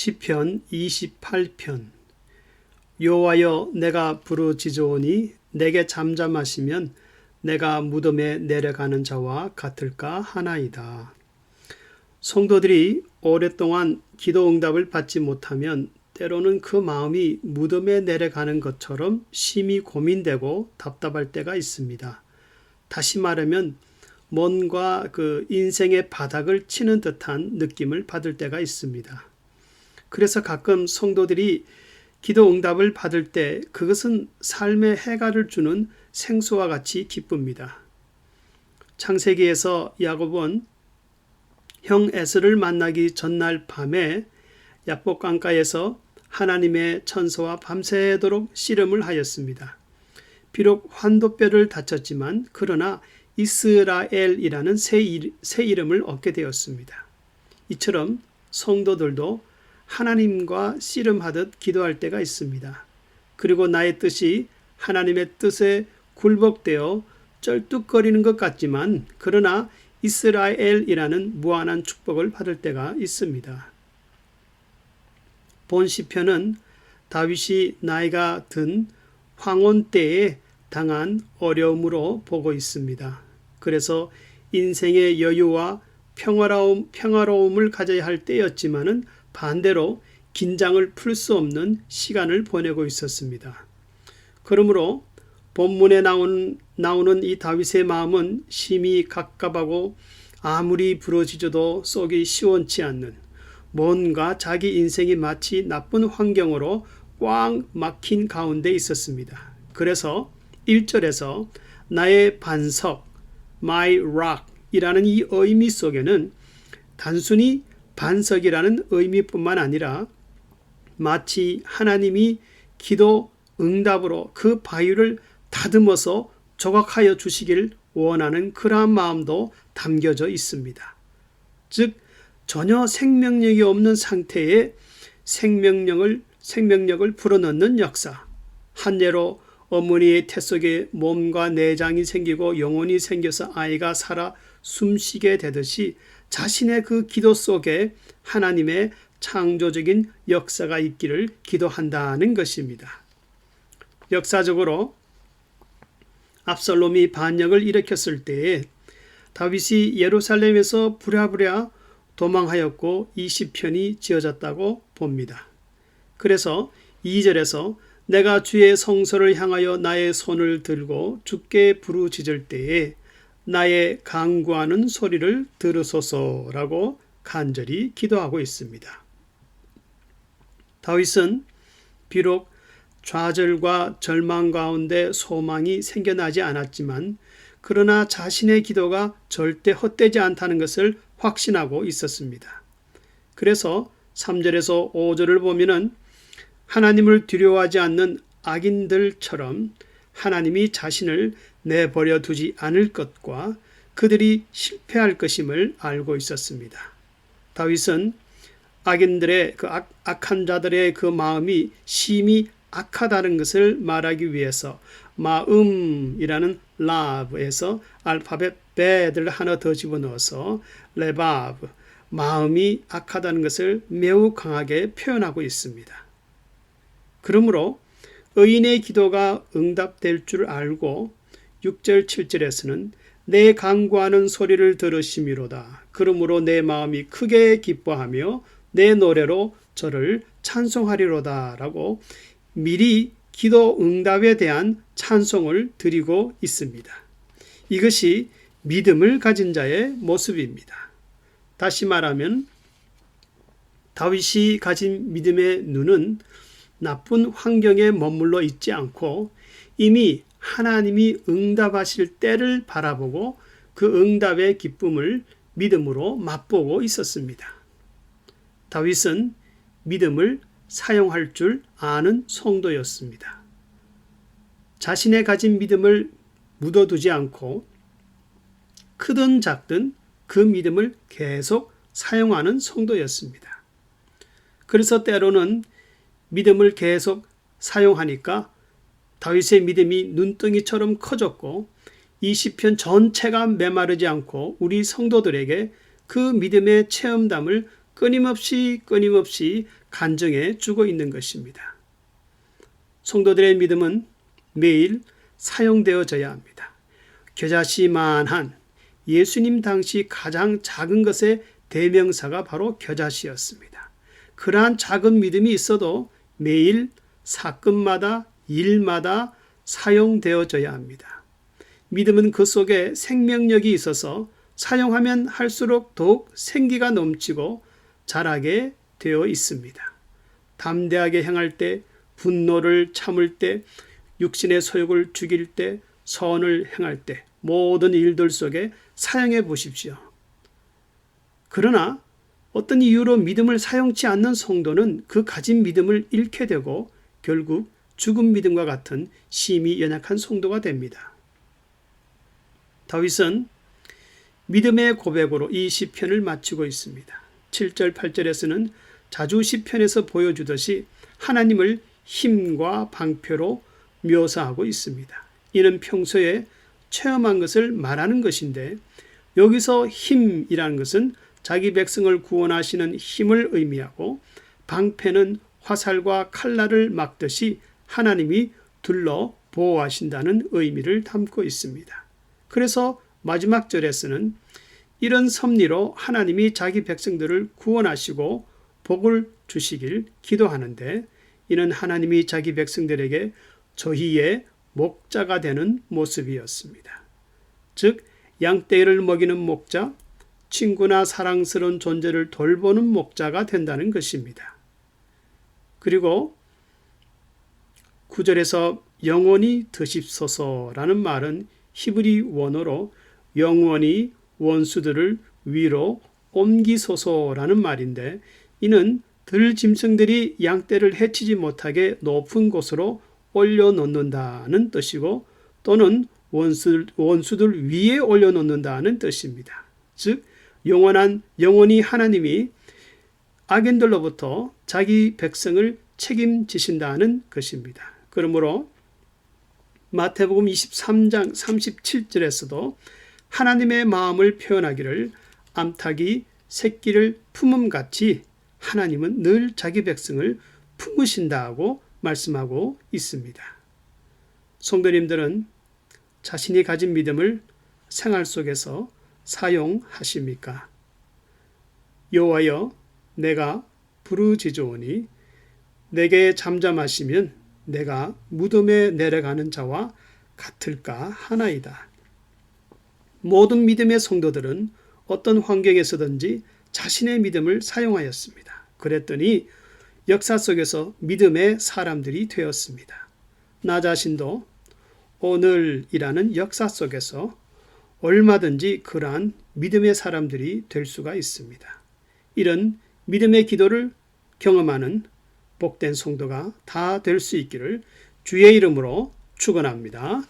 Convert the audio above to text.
시편 28편. 여호와여, 내가 부르짖으오니 내게 잠잠하시면 내가 무덤에 내려가는 자와 같을까 하나이다. 성도들이 오랫동안 기도 응답을 받지 못하면 때로는 그 마음이 무덤에 내려가는 것처럼 심히 고민되고 답답할 때가 있습니다. 다시 말하면 뭔가 인생의 바닥을 치는 듯한 느낌을 받을 때가 있습니다. 그래서 가끔 성도들이 기도 응답을 받을 때 그것은 삶의 해가를 주는 생수와 같이 기쁩니다. 창세기에서 야곱은 형 에서를 만나기 전날 밤에 야복 강가에서 하나님의 천사와 밤새도록 씨름을 하였습니다. 비록 환도뼈를 다쳤지만 그러나 이스라엘이라는 새 이름을 얻게 되었습니다. 이처럼 성도들도 하나님과 씨름하듯 기도할 때가 있습니다. 그리고 나의 뜻이 하나님의 뜻에 굴복되어 쩔뚝거리는 것 같지만 그러나 이스라엘이라는 무한한 축복을 받을 때가 있습니다. 본 시편은 다윗이 나이가 든 황혼 때에 당한 어려움으로 보고 있습니다. 그래서 인생의 여유와 평화로움을 가져야 할 때였지만은 반대로 긴장을 풀 수 없는 시간을 보내고 있었습니다. 그러므로 본문에 나오는 이 다윗의 마음은 심히 갑갑하고 아무리 부러지져도 속이 시원치 않는 뭔가 자기 인생이 마치 나쁜 환경으로 꽉 막힌 가운데 있었습니다. 그래서 1절에서 나의 반석, my rock 이라는 이 의미 속에는 단순히 반석이라는 의미뿐만 아니라 마치 하나님이 기도 응답으로 그 바위를 다듬어서 조각하여 주시길 원하는 그러한 마음도 담겨져 있습니다. 즉 전혀 생명력이 없는 상태에 생명력을 불어넣는 역사. 한 예로 어머니의 태 속에 몸과 내장이 생기고 영혼이 생겨서 아이가 살아 숨쉬게 되듯이 자신의 그 기도 속에 하나님의 창조적인 역사가 있기를 기도한다는 것입니다. 역사적으로 압살롬이 반역을 일으켰을 때에 다윗이 예루살렘에서 부랴부랴 도망하였고 이 시편이 지어졌다고 봅니다. 그래서 2절에서 내가 주의 성소를 향하여 나의 손을 들고 주께 부르짖을 때에 나의 간구하는 소리를 들으소서라고 간절히 기도하고 있습니다. 다윗은 비록 좌절과 절망 가운데 소망이 생겨나지 않았지만 그러나 자신의 기도가 절대 헛되지 않다는 것을 확신하고 있었습니다. 그래서 3절에서 5절을 보면은 하나님을 두려워하지 않는 악인들처럼 하나님이 자신을 내버려 두지 않을 것과 그들이 실패할 것임을 알고 있었습니다. 다윗은 악인들의 악한 자들의 그 마음이 심히 악하다는 것을 말하기 위해서 마음이라는 love에서 알파벳 bet을 하나 더 집어넣어서 레바브, 마음이 악하다는 것을 매우 강하게 표현하고 있습니다. 그러므로 의인의 기도가 응답될 줄 알고 6절 7절에서는 내 간구하는 소리를 들으심이로다. 그러므로 내 마음이 크게 기뻐하며 내 노래로 저를 찬송하리로다 라고 미리 기도 응답에 대한 찬송을 드리고 있습니다. 이것이 믿음을 가진 자의 모습입니다. 다시 말하면 다윗이 가진 믿음의 눈은 나쁜 환경에 머물러 있지 않고 이미 하나님이 응답하실 때를 바라보고 그 응답의 기쁨을 믿음으로 맛보고 있었습니다. 다윗은 믿음을 사용할 줄 아는 성도였습니다. 자신의 가진 믿음을 묻어두지 않고 크든 작든 그 믿음을 계속 사용하는 성도였습니다. 그래서 때로는 믿음을 계속 사용하니까 다윗의 믿음이 눈덩이처럼 커졌고 이 시편 전체가 메마르지 않고 우리 성도들에게 그 믿음의 체험담을 끊임없이 간증해 주고 있는 것입니다. 성도들의 믿음은 매일 사용되어져야 합니다. 겨자씨만한 예수님 당시 가장 작은 것의 대명사가 바로 겨자씨였습니다. 그러한 작은 믿음이 있어도 매일 사건마다 일마다 사용되어져야 합니다. 믿음은 그 속에 생명력이 있어서 사용하면 할수록 더욱 생기가 넘치고 자라게 되어 있습니다. 담대하게 행할 때, 분노를 참을 때, 육신의 소욕을 죽일 때, 선을 행할 때 모든 일들 속에 사용해 보십시오. 그러나 어떤 이유로 믿음을 사용치 않는 성도는 그 가진 믿음을 잃게 되고 결국 죽은 믿음과 같은 심히 연약한 성도가 됩니다. 다윗은 믿음의 고백으로 이 시편을 마치고 있습니다. 7절 8절에서는 자주 시편에서 보여주듯이 하나님을 힘과 방패로 묘사하고 있습니다. 이는 평소에 체험한 것을 말하는 것인데 여기서 힘이라는 것은 자기 백성을 구원하시는 힘을 의미하고 방패는 화살과 칼날을 막듯이 하나님이 둘러 보호하신다는 의미를 담고 있습니다. 그래서 마지막 절에서는 이런 섭리로 하나님이 자기 백성들을 구원하시고 복을 주시길 기도하는데 이는 하나님이 자기 백성들에게 저희의 목자가 되는 모습이었습니다. 즉 양떼를 먹이는 목자, 친구나 사랑스러운 존재를 돌보는 목자가 된다는 것입니다. 그리고 9절에서 영원히 드십소서라는 말은 히브리 원어로 영원히 원수들을 위로 옮기소서라는 말인데 이는 들짐승들이 양떼를 해치지 못하게 높은 곳으로 올려놓는다는 뜻이고 또는 원수들 위에 올려놓는다는 뜻입니다. 즉 영원히 하나님이 악인들로부터 자기 백성을 책임지신다는 것입니다. 그러므로 마태복음 23장 37절에서도 하나님의 마음을 표현하기를 암탉이 새끼를 품음같이 하나님은 늘 자기 백성을 품으신다고 말씀하고 있습니다. 성도님들은 자신이 가진 믿음을 생활 속에서 사용하십니까? 여호와여 내가 부르짖으오니 내게 잠잠하시면 내가 무덤에 내려가는 자와 같을까 하나이다. 모든 믿음의 성도들은 어떤 환경에서든지 자신의 믿음을 사용하였습니다. 그랬더니 역사 속에서 믿음의 사람들이 되었습니다. 나 자신도 오늘이라는 역사 속에서 얼마든지 그러한 믿음의 사람들이 될 수가 있습니다. 이런 믿음의 기도를 경험하는 복된 성도가 다 될 수 있기를 주의 이름으로 축원합니다.